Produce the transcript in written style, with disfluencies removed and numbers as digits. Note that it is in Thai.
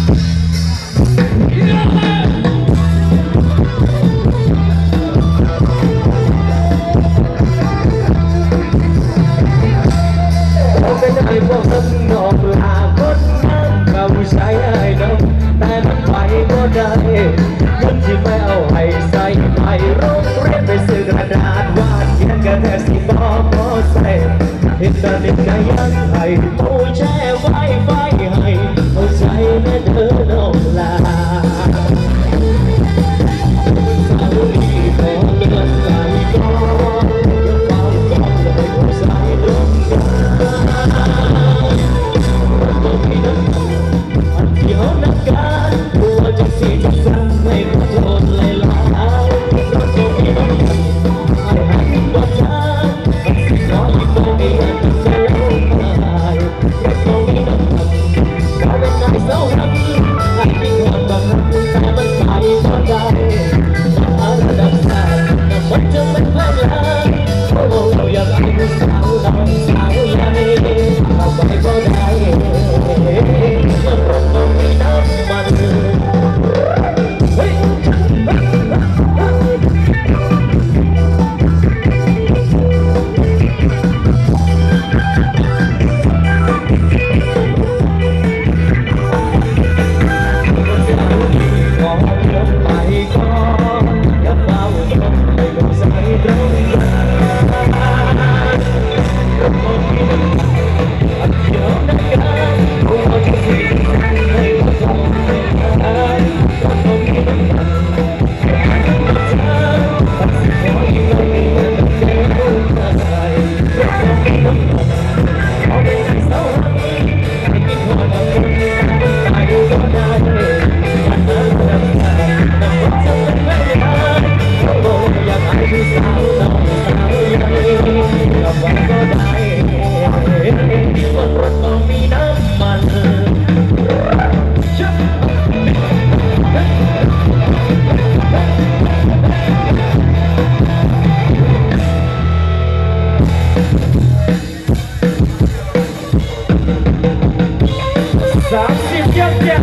เป็นไอ้พวกสนองลาคนน้ำเขาใช้ไอ้น้องแต่มันไปก็ได้เงินที่ไม่เอาให้ใส่ไปโรงเรียนไปซื้อกระดาษวาดเขียนกันแทนสิบอกพอใส่อินเทอร์เน็ตก็ยังให้ผู้แช่ไวไฟให้เอาใจแม่เธอน้องลาสาวนี้ขอเลื่อนใจก่อนอย่าเฝ้าก่อนเลยผู้ชายตรงกลางเดี๋ยวนักการหัวจะสีจะสั่งให้ขอโทษเลยล่ะรถก็มีน้ำมันให้หันว่าจ้าขออีกตัวไม่อยากจะเจอรถก็มีน้ำมันเขาเป็นนายเสาหลักให้มีความบังคับแต่มันไปก็ได้มาระดับสามแต่มันจะไม่พลาดโอ้เราอยากให้ผู้สาวน้องสาวใหญ่เอาไปก็ได้รถก็มีน้ำมันเฮ้ยขอลงไปก่อนอย่าเฝ้าลงไปลงสายตรงกลางรถก็มีน้ำมันเดี๋ยวนักการหัวจะสีให้ขอโทษเลยนะรถก็มีน้ำมันขออีกหน่อยไม่อยากจะเจอใครรถก็มีน้ำมันขอเป็นที่เสาหลักให้มีความอดทนไปก็ได้มันน่าจะได้แต่ว่าจะเป็นไม่ได้โอ้อยากให้ผู้สาวน้องสาวใหญ่กับว่าก็ได้ว่ารถก็มีน้ำมัน30 ยังเดียว